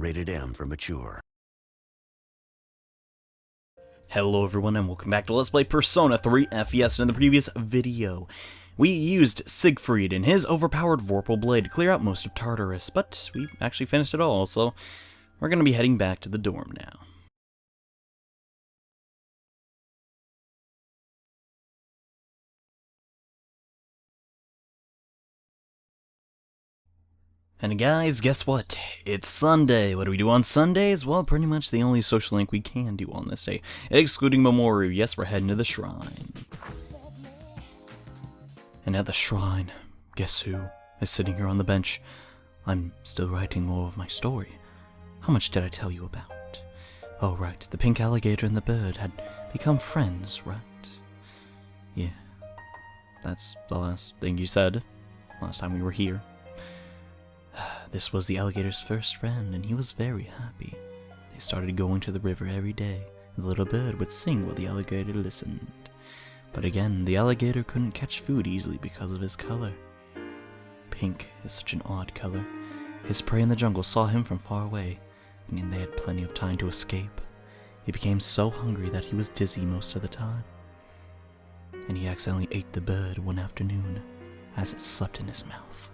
Rated M for mature. Hello everyone and welcome back to Let's Play Persona 3 FES. In the previous video, we used Siegfried and his overpowered Vorpal Blade to clear out most of Tartarus, but we actually finished it all, so we're going to be heading back to the dorm now. And guys, guess what? It's Sunday. What do we do on Sundays? Well, pretty much the only social link we can do on this day, excluding Mamoru. Yes, we're heading to the shrine. And at the shrine, guess who is sitting here on the bench? I'm still writing more of my story. How much did I tell you about? Oh right, the pink alligator and the bird had become friends, right? Yeah, that's the last thing you said last time we were here. This was the alligator's first friend, and he was very happy. They started going to the river every day, and the little bird would sing while the alligator listened. But again, the alligator couldn't catch food easily because of his color. Pink is such an odd color. His prey in the jungle saw him from far away, and they had plenty of time to escape. He became so hungry that he was dizzy most of the time. And he accidentally ate the bird one afternoon, as it slept in his mouth.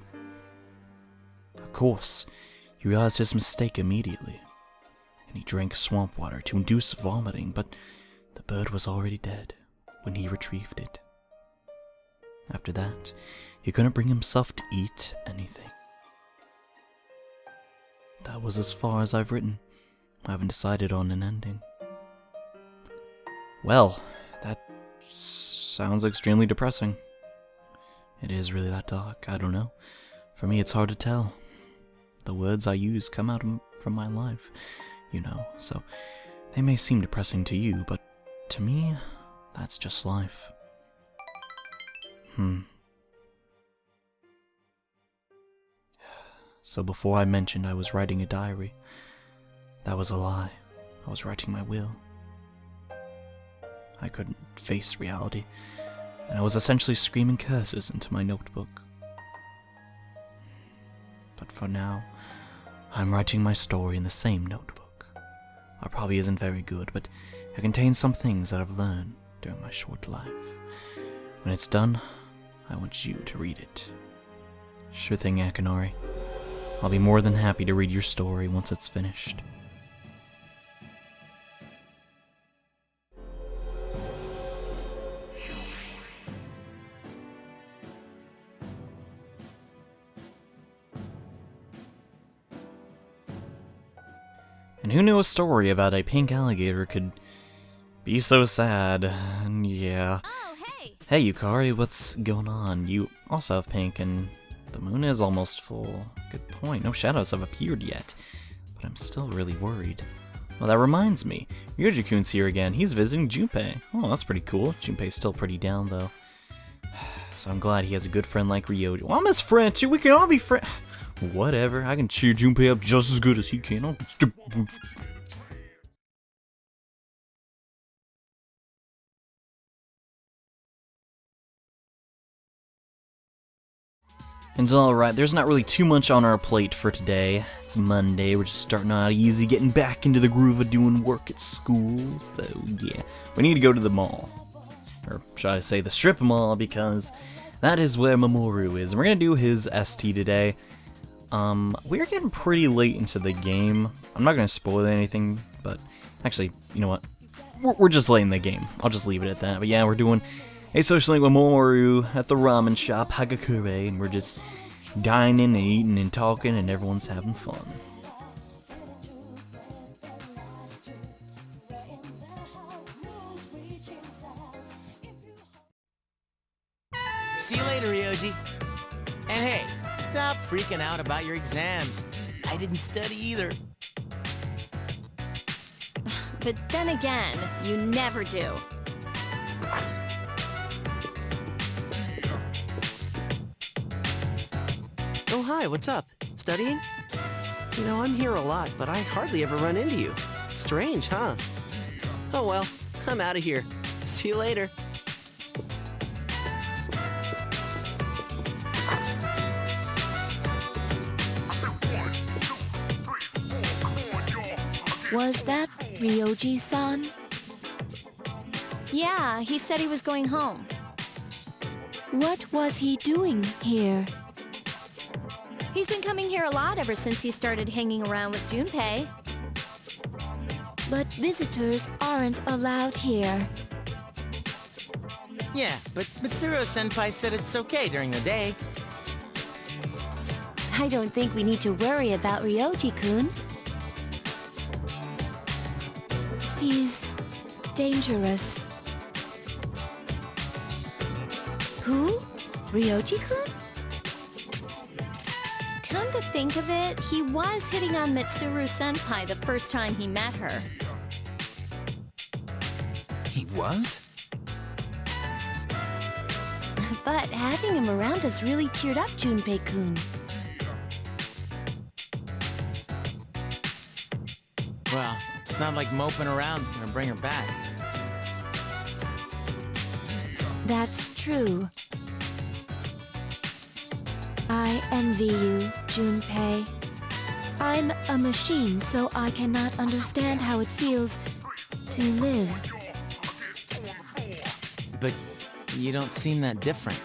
Of course, he realized his mistake immediately, and he drank swamp water to induce vomiting, but the bird was already dead when he retrieved it. After that, he couldn't bring himself to eat anything. That was as far as I've written. I haven't decided on an ending. Well, that sounds extremely depressing. It is really that dark, I don't know. For me, it's hard to tell. The words I use come out from my life, you know, so they may seem depressing to you, but to me, that's just life. So before I mentioned I was writing a diary, that was a lie. I was writing my will. I couldn't face reality, and I was essentially screaming curses into my notebook. But for now, I'm writing my story in the same notebook. It probably isn't very good, but it contains some things that I've learned during my short life. When it's done, I want you to read it. Sure thing, Akinori. I'll be more than happy to read your story once it's finished. And who knew a story about a pink alligator could be so sad? And yeah. Oh, hey! Hey, Yukari, what's going on? You also have pink, and the moon is almost full. Good point. No shadows have appeared yet. But I'm still really worried. Well, that reminds me. Ryoji-kun's here again. He's visiting Junpei. Oh, that's pretty cool. Junpei's still pretty down, though. So I'm glad he has a good friend like Ryoji. Well, I'm his friend, too. We can all be friends. Whatever, I can cheer Junpei up just as good as he can. And alright, there's not really too much on our plate for today. It's Monday, we're just starting out easy, getting back into the groove of doing work at school. So yeah, we need to go to the mall. Or should I say the strip mall, because that is where Mamoru is. And we're gonna do his ST today. We're getting pretty late into the game. I'm not going to spoil anything, but actually, you know what? We're just late in the game. I'll just leave it at that. But yeah, we're doing a social link with Mamoru at the ramen shop, Hagakure, and we're just dining and eating and talking, and everyone's having fun. See you later, Ryoji. And hey, stop freaking out about your exams. I didn't study either. But then again, you never do. Oh, hi, what's up? Studying? You know, I'm here a lot, but I hardly ever run into you. Strange, huh? Oh well, I'm out of here. See you later. Was that Ryoji-san? Yeah, he said he was going home. What was he doing here? He's been coming here a lot ever since he started hanging around with Junpei. But visitors aren't allowed here. Yeah, but Mitsuru-senpai said it's okay during the day. I don't think we need to worry about Ryoji-kun. He's dangerous. Who? Ryoji-kun? Come to think of it, he was hitting on Mitsuru-senpai the first time he met her. He was? But having him around has really cheered up Junpei-kun. Well, it's not like moping around's gonna bring her back. That's true. I envy you, Junpei. I'm a machine, so I cannot understand how it feels to live. But you don't seem that different.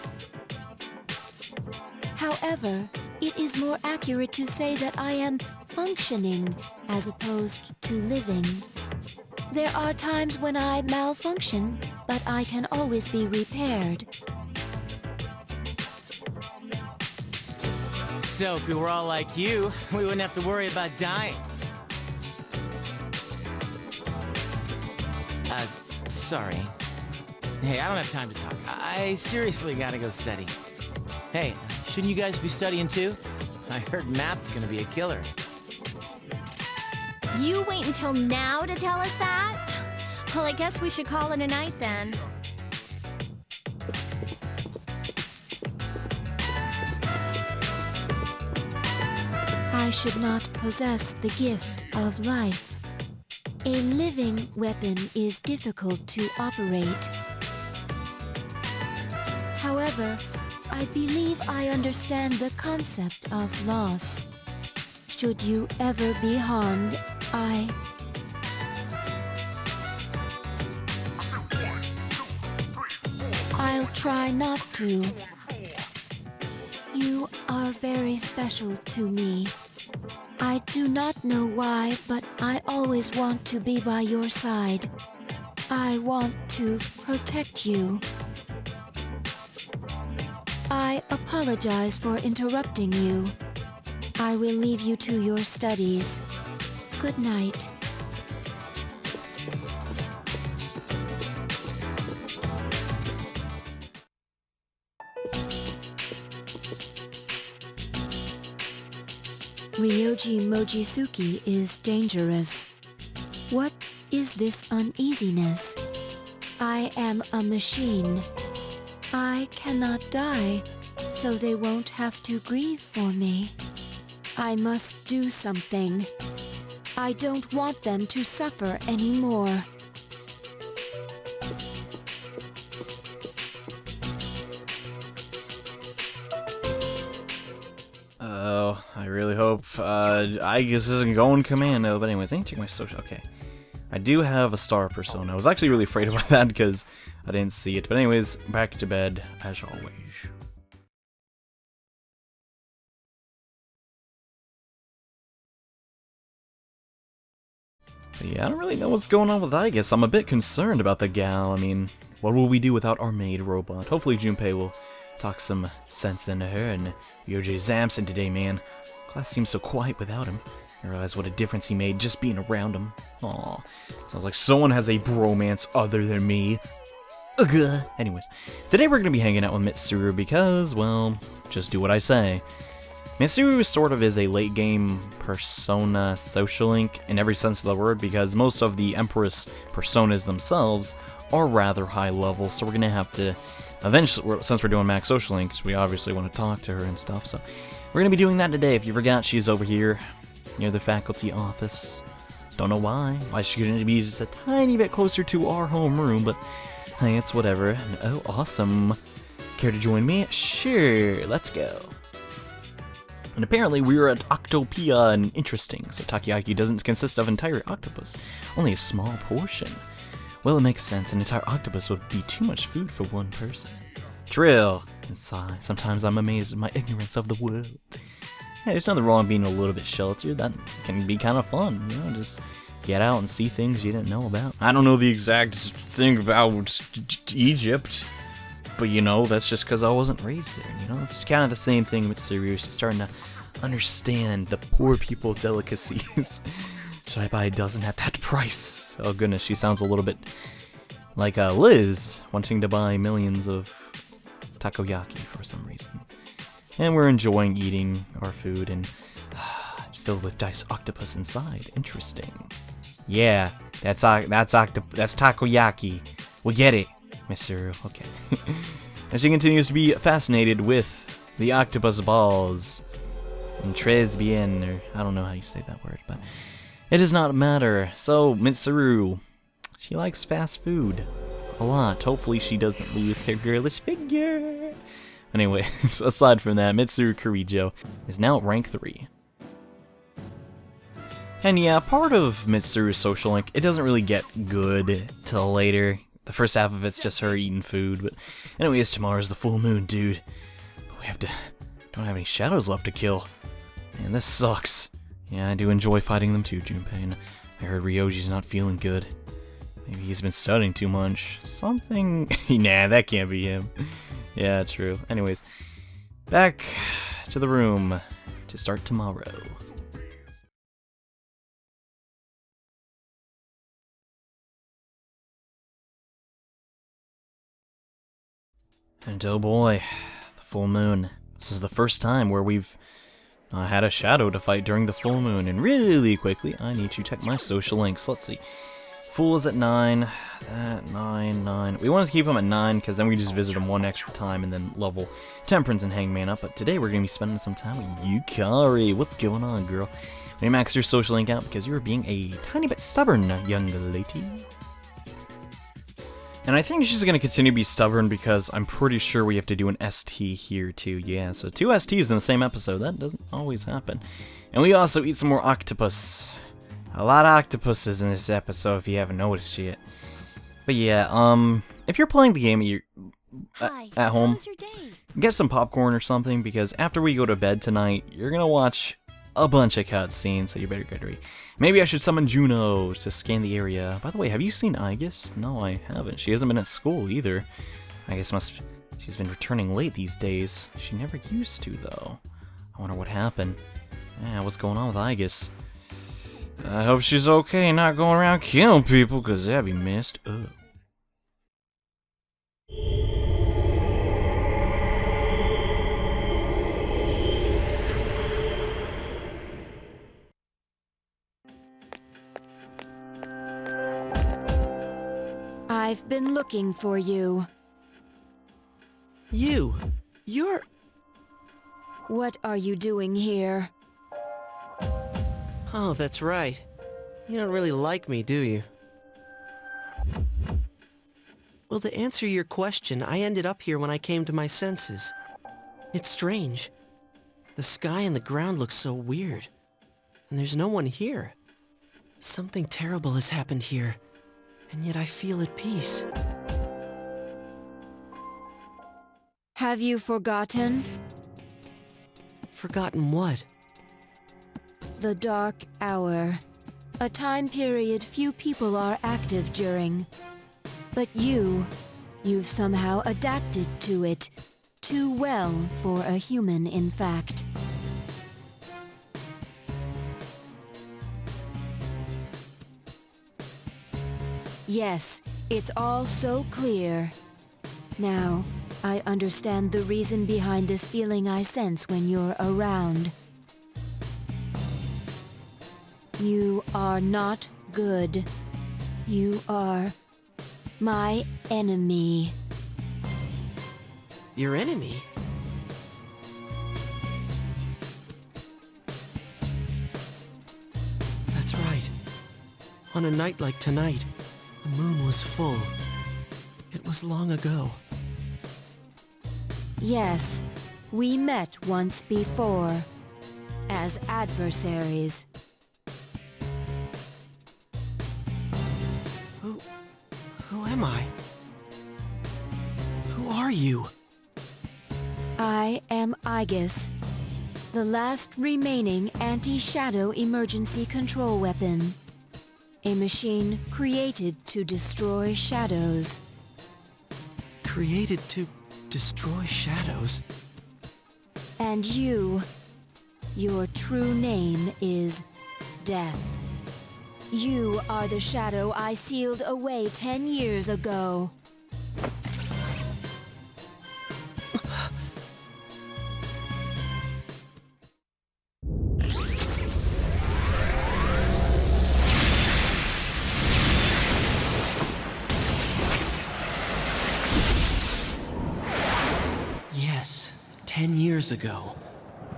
However, it is more accurate to say that I am functioning as opposed to living. There are times when I malfunction, but I can always be repaired. So if we were all like you, we wouldn't have to worry about dying. Sorry. Hey, I don't have time to talk. I seriously gotta go study. Hey, shouldn't you guys be studying too? I heard math's gonna be a killer. You wait until now to tell us that? Well, I guess we should call it a night then. I should not possess the gift of life. A living weapon is difficult to operate. However, I believe I understand the concept of loss. Should you ever be harmed, I'll try not to. You are very special to me. I do not know why, but I always want to be by your side. I want to protect you. I apologize for interrupting you. I will leave you to your studies. Good night. Ryoji Mochisuki is dangerous. What is this uneasiness? I am a machine. I cannot die, so they won't have to grieve for me. I must do something. I don't want them to suffer anymore. Oh, I really hope Aigis isn't going commando. But anyways, I need to check my social. Okay, I do have a star persona. I was actually really afraid about that because I didn't see it. But anyways, back to bed as always. But yeah, I don't really know what's going on with Aigis. I'm a bit concerned about the gal. I mean, what will we do without our maid robot? Hopefully Junpei will talk some sense into her, and Ryoji Zamson today, man. Class seems so quiet without him. I realize what a difference he made just being around him. Aw, sounds like someone has a bromance other than me. Ugh. Anyways, today we're going to be hanging out with Mitsuru because, well, just do what I say. Mitsuru sort of is a late game persona social link in every sense of the word because most of the Empress personas themselves are rather high level, so we're going to have to eventually, since we're doing max social links, we obviously want to talk to her and stuff, so we're going to be doing that today. If you forgot, she's over here near the faculty office. Don't know why she couldn't be just a tiny bit closer to our homeroom, but hey, it's whatever. And, oh, awesome. Care to join me? Sure, let's go. And apparently we were at Octopia and interesting, so takoyaki doesn't consist of entire octopus, only a small portion. Well, it makes sense, an entire octopus would be too much food for one person. Trill, and sigh, sometimes I'm amazed at my ignorance of the world. Yeah, there's nothing wrong being a little bit sheltered, that can be kind of fun, you know, just get out and see things you didn't know about. I don't know the exact thing about Egypt, but you know, that's just because I wasn't raised there, you know? It's kind of the same thing with Sirius, starting to understand the poor people delicacies. Should I buy a dozen at that price? Oh goodness, she sounds a little bit like Liz, wanting to buy millions of takoyaki for some reason. And we're enjoying eating our food, and it's filled with diced octopus inside. Interesting. Yeah, that's takoyaki. We get it, Mr. Okay. And she continues to be fascinated with the octopus balls. And tres bien, or I don't know how you say that word, but it does not matter. So, Mitsuru, she likes fast food a lot. Hopefully she doesn't lose her girlish figure. Anyways, aside from that, Mitsuru Kurijo is now at rank 3. And yeah, part of Mitsuru's social link, it doesn't really get good till later. The first half of it's just her eating food, but anyways, tomorrow's the full moon, dude. But we don't have any shadows left to kill. Man, this sucks. Yeah, I do enjoy fighting them too, Junpei, and I heard Ryoji's not feeling good. Maybe he's been studying too much. Something... Nah, that can't be him. Yeah, true. Anyways, back to the room to start tomorrow. And oh boy, the full moon. This is the first time where we've had a shadow to fight during the full moon. And really quickly, I need to check my social links. Let's see. Fool is at 9. 9. We want to keep him at 9 because then we just visit him one extra time and then level Temperance and Hangman up. But today we're going to be spending some time with Yukari. What's going on, girl? We max your social link out because you're being a tiny bit stubborn, young lady. And I think she's going to continue to be stubborn because I'm pretty sure we have to do an ST here too. Yeah, so 2 STs in the same episode. That doesn't always happen. And we also eat some more octopus. A lot of octopuses in this episode if you haven't noticed yet. But yeah, if you're playing the game at home, get some popcorn or something because after we go to bed tonight, you're going to watch a bunch of cutscenes, so you better get ready. Maybe I should summon Juno to scan the area. By the way, have you seen Aigis? No, I haven't. She hasn't been at school either. She's been returning late these days. She never used to, though. I wonder what happened. Yeah, what's going on with Aigis? I hope she's okay, not going around killing people, because that'd be messed up. I've been looking for you. You're... What are you doing here? Oh, that's right. You don't really like me, do you? Well, to answer your question, I ended up here when I came to my senses. It's strange. The sky and the ground look so weird. And there's no one here. Something terrible has happened here. And yet I feel at peace. Have you forgotten? Forgotten what? The Dark Hour. A time period few people are active during. But you've somehow adapted to it. Too well for a human, in fact. Yes, it's all so clear. Now, I understand the reason behind this feeling I sense when you're around. You are not good. You are my enemy. Your enemy? That's right. On a night like tonight, the moon was full. It was long ago. Yes, we met once before. as adversaries. Who am I? Who are you? I am Aigis, the last remaining anti-shadow emergency control weapon. A machine created to destroy shadows. Created to destroy shadows? And you, your true name is Death. You are the shadow I sealed away 10 years ago. Yes, 10 years ago.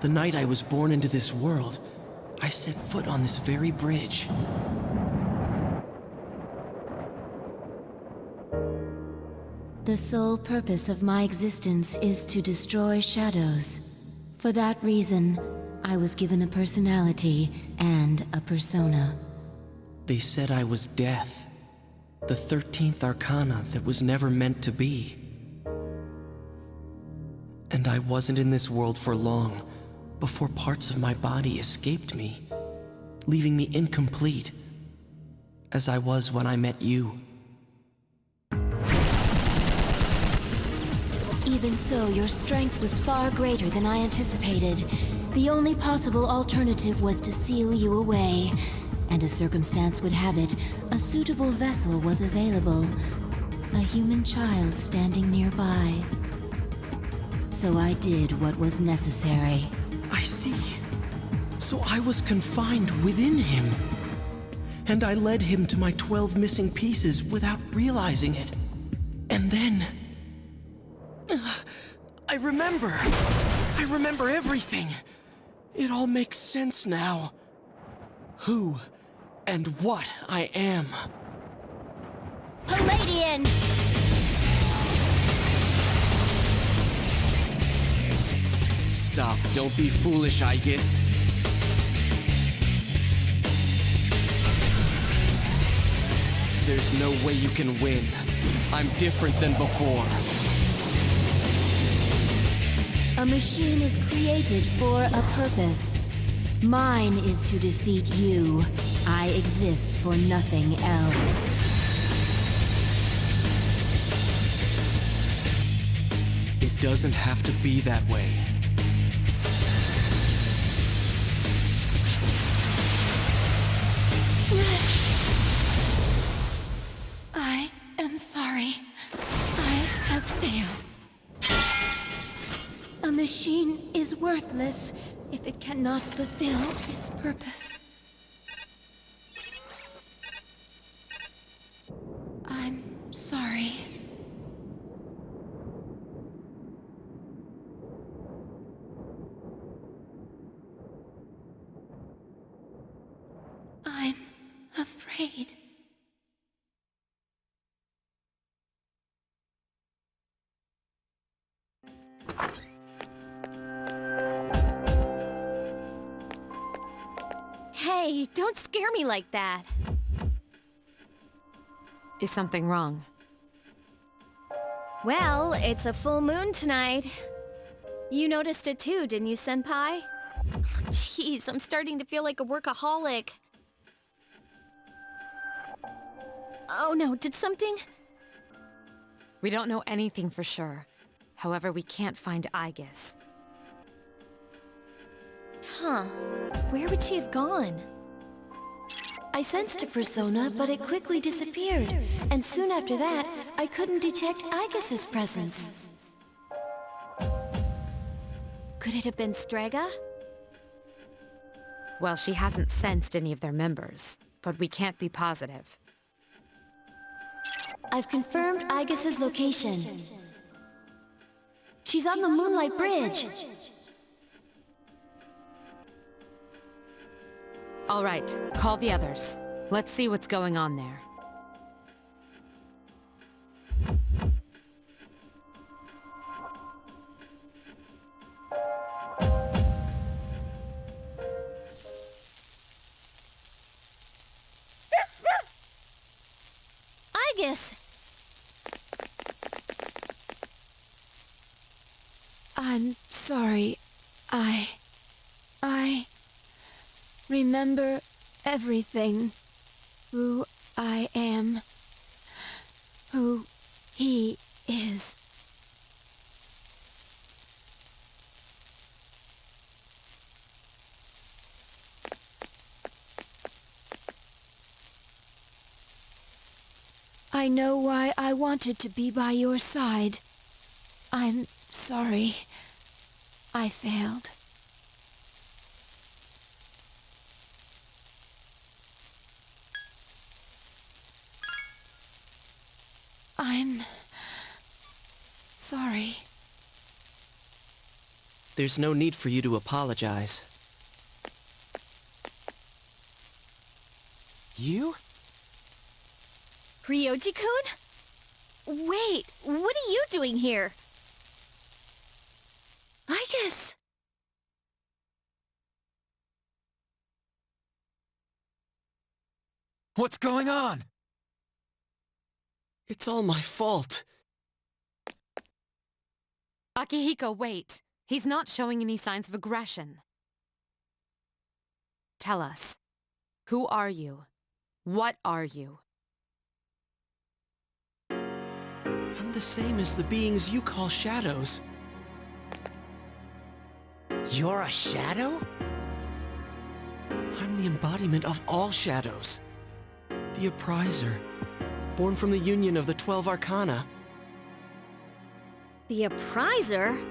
The night I was born into this world, I set foot on this very bridge. The sole purpose of my existence is to destroy shadows. For that reason, I was given a personality and a persona. They said I was Death, the 13th arcana that was never meant to be. And I wasn't in this world for long before parts of my body escaped me, leaving me incomplete, as I was when I met you. Even so, your strength was far greater than I anticipated. The only possible alternative was to seal you away. And as circumstance would have it, a suitable vessel was available. A human child standing nearby. So I did what was necessary. I see. So I was confined within him. And I led him to my 12 missing pieces without realizing it. And then... I remember everything. It all makes sense now. Who and what I am. Palladian! Stop, don't be foolish, Aigis. There's no way you can win. I'm different than before. A machine is created for a purpose. Mine is to defeat you. I exist for nothing else. It doesn't have to be that way. I am sorry. I have failed. A machine is worthless if it cannot fulfill its purpose. I'm sorry. I'm afraid. Hey, don't scare me like that. Is something wrong? Well, it's a full moon tonight. You noticed it too, didn't you, Senpai? Jeez, I'm starting to feel like a workaholic. Oh no, did something? We don't know anything for sure. However, we can't find Aigis. Huh. Where would she have gone? I sensed a persona, but it quickly disappeared. And soon after that, I couldn't detect Aigis' presence. Could it have been Strega? Well, she hasn't sensed any of their members, but we can't be positive. I've confirmed Aigis' location. She's on the Moonlight Bridge. All right, call the others. Let's see what's going on there. Aigis! I'm sorry. I remember everything. Who I am. Who he is. I know why I wanted to be by your side. I'm sorry. I failed. I'm sorry. There's no need for you to apologize. You? Ryoji-kun? Wait, what are you doing here? Aigis! What's going on? It's all my fault. Akihiko, wait. He's not showing any signs of aggression. Tell us. Who are you? What are you? I'm the same as the beings you call shadows. You're a shadow? I'm the embodiment of all shadows. The Appriser, born from the union of the 12 Arcana. The Appriser?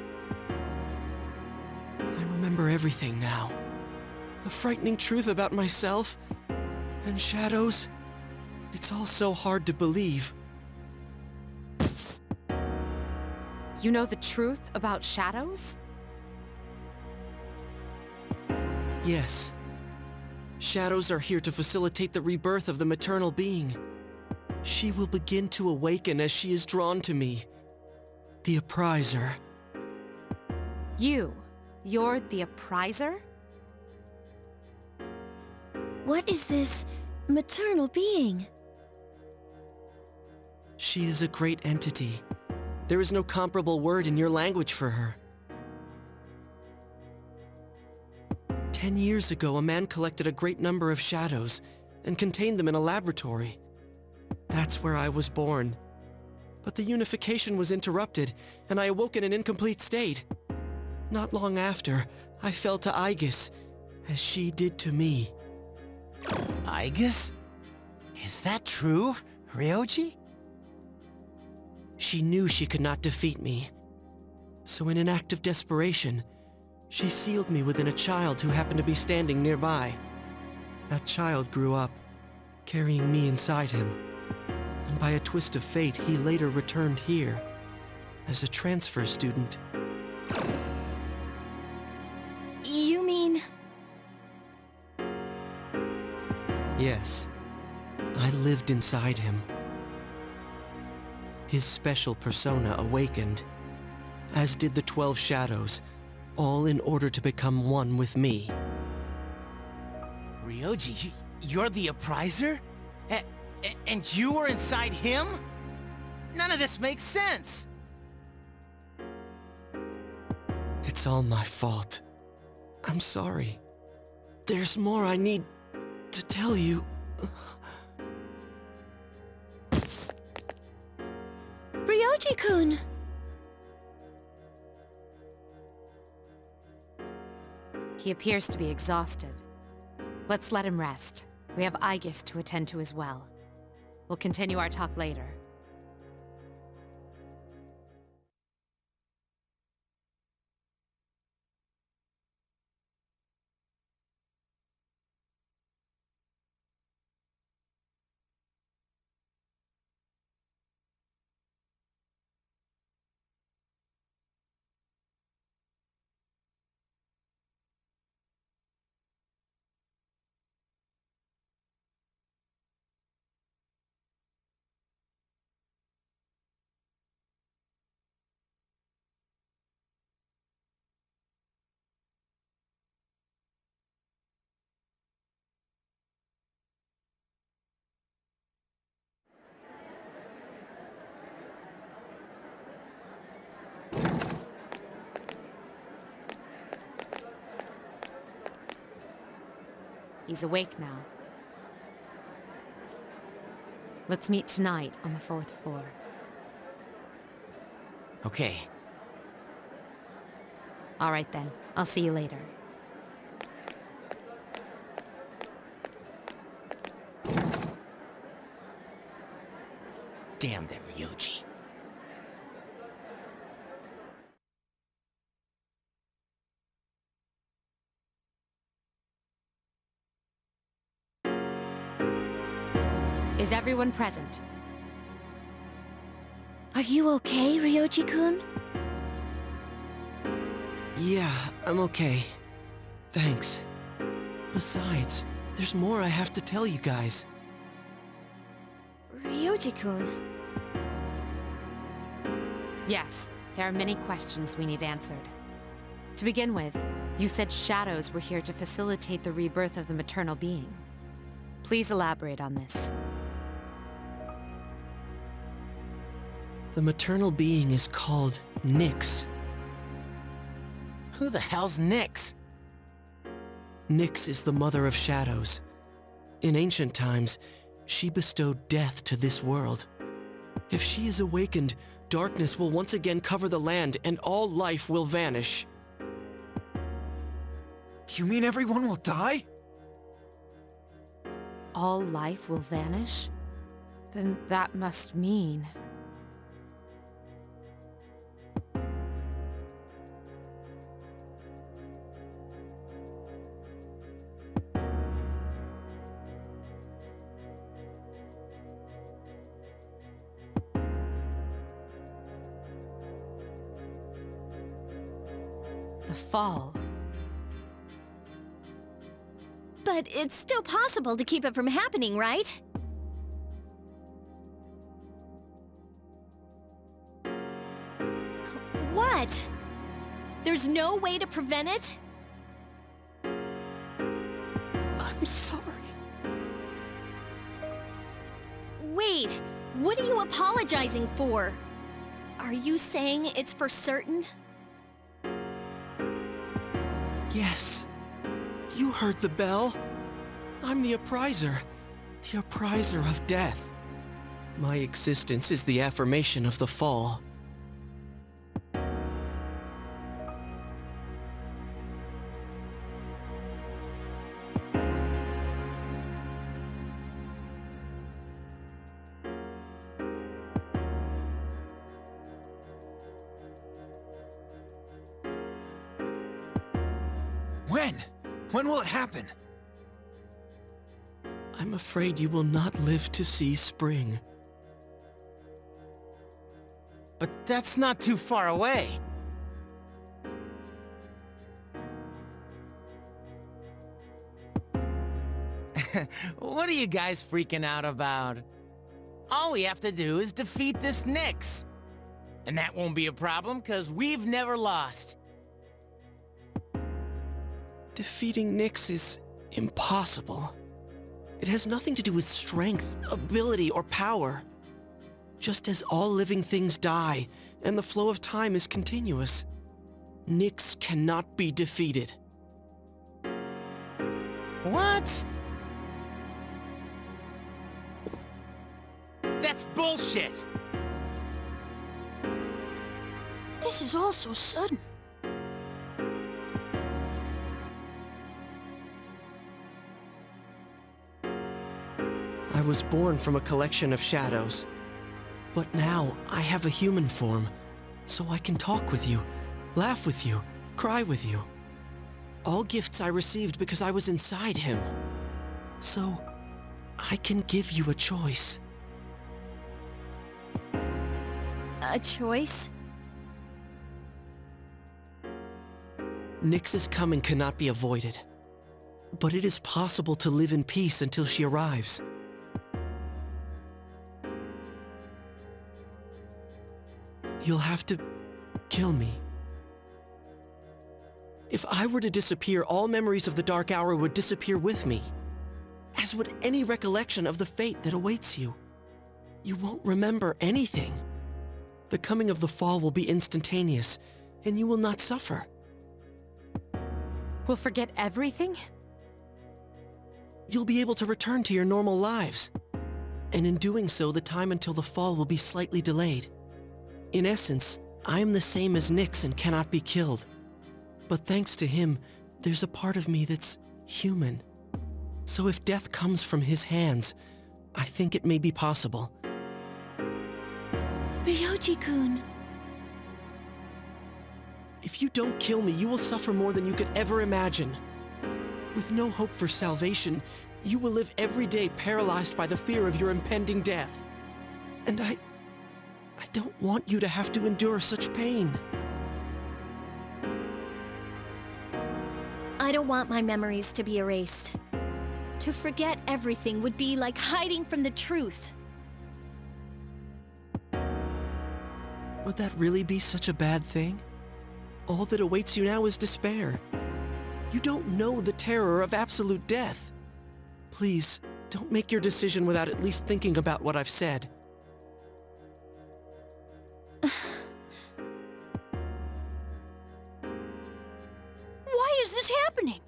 I remember everything now. The frightening truth about myself and shadows. It's all so hard to believe. You know the truth about shadows? Yes. Shadows are here to facilitate the rebirth of the maternal being. She will begin to awaken as she is drawn to me. The Appriser. You're the Appriser? What is this maternal being? She is a great entity. There is no comparable word in your language for her. 10 years ago, a man collected a great number of shadows and contained them in a laboratory. That's where I was born. But the unification was interrupted, and I awoke in an incomplete state. Not long after, I fell to Aigis, as she did to me. Aigis? Is that true, Ryoji? She knew she could not defeat me. So in an act of desperation, she sealed me within a child who happened to be standing nearby. That child grew up, carrying me inside him. And by a twist of fate, he later returned here as a transfer student. You mean... Yes, I lived inside him. His special persona awakened, as did the 12 shadows, all in order to become one with me. Ryoji, you're the Appriser? And you were inside him? None of this makes sense! It's all my fault. I'm sorry. There's more I need to tell you. Ryoji-kun! He appears to be exhausted. Let's let him rest. We have Aigis to attend to as well. We'll continue our talk later. He's awake now. Let's meet tonight on the 4th floor. Okay. All right then. I'll see you later. Damn that Ryoji. Is everyone present? Are you okay, Ryoji-kun? Yeah, I'm okay. Thanks. Besides, there's more I have to tell you guys. Ryoji-kun. Yes, there are many questions we need answered. To begin with, you said shadows were here to facilitate the rebirth of the maternal being. Please elaborate on this. The maternal being is called Nyx. Who the hell's Nyx? Nyx is the mother of shadows. In ancient times, she bestowed death to this world. If she is awakened, darkness will once again cover the land and all life will vanish. You mean everyone will die? All life will vanish? Then that must mean... the fall. But it's still possible to keep it from happening, right? What? There's no way to prevent it? I'm sorry. Wait, what are you apologizing for? Are you saying it's for certain? Yes. You heard the bell. I'm the appriser of death. My existence is the affirmation of the fall. When? When will it happen? I'm afraid you will not live to see spring. But that's not too far away. What are you guys freaking out about? All we have to do is defeat this Nyx. And that won't be a problem, because we've never lost. Defeating Nyx is impossible. It has nothing to do with strength, ability, or power. Just as all living things die, and the flow of time is continuous, Nyx cannot be defeated. What? That's bullshit! This is all so sudden. I was born from a collection of shadows. But now, I have a human form, so I can talk with you, laugh with you, cry with you. All gifts I received because I was inside him. So, I can give you a choice. A choice? Nyx's coming cannot be avoided. But it is possible to live in peace until she arrives. You'll have to kill me. If I were to disappear, all memories of the Dark Hour would disappear with me, as would any recollection of the fate that awaits you. You won't remember anything. The coming of the fall will be instantaneous, and you will not suffer. We'll forget everything? you'll be able to return to your normal lives. And in doing so, the time until the fall will be slightly delayed. In essence, I am the same as Nyx and cannot be killed. But thanks to him, there's a part of me that's human. So if death comes from his hands, I think it may be possible. Ryoji-kun. If you don't kill me, you will suffer more than you could ever imagine. With no hope for salvation, you will live every day paralyzed by the fear of your impending death. And I don't want you to have to endure such pain. I don't want my memories to be erased. To forget everything would be like hiding from the truth. Would that really be such a bad thing? All that awaits you now is despair. You don't know the terror of absolute death. Please, don't make your decision without at least thinking about what I've said. Why is this happening?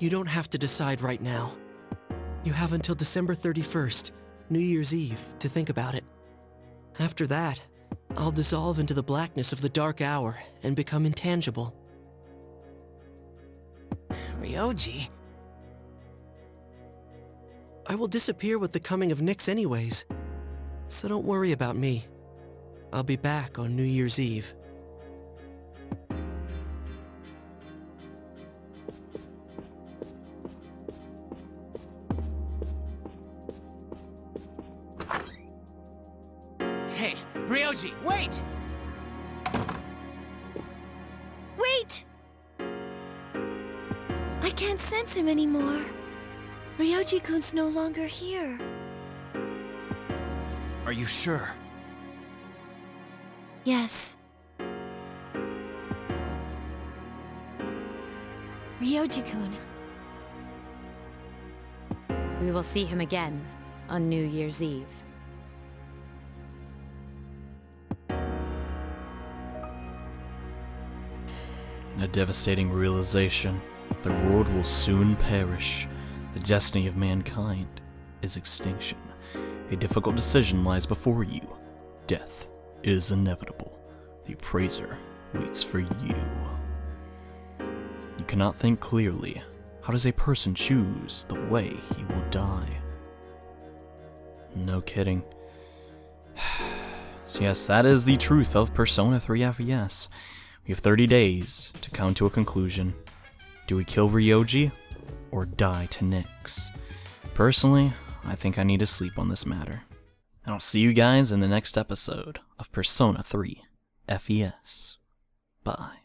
You don't have to decide right now. You have until December 31st, New Year's Eve, to think about it. After that, I'll dissolve into the blackness of the dark hour and become intangible. Ryoji? I will disappear with the coming of Nyx anyways, so don't worry about me. I'll be back on New Year's Eve. Hey, Ryoji, wait! Wait! I can't sense him anymore. Ryoji-kun's no longer here. Are you sure? Yes. Ryoji-kun. We will see him again on New Year's Eve. A devastating realization. The world will soon perish. The destiny of mankind is extinction. A difficult decision lies before you. Death is inevitable. The appraiser waits for you. You cannot think clearly. How does a person choose the way he will die? No kidding. So yes, that is the truth of Persona 3 FES. We have 30 days to come to a conclusion. Do we kill Ryoji or die to Nyx? Personally, I think I need to sleep on this matter. And I'll see you guys in the next episode of Persona 3 FES. Bye.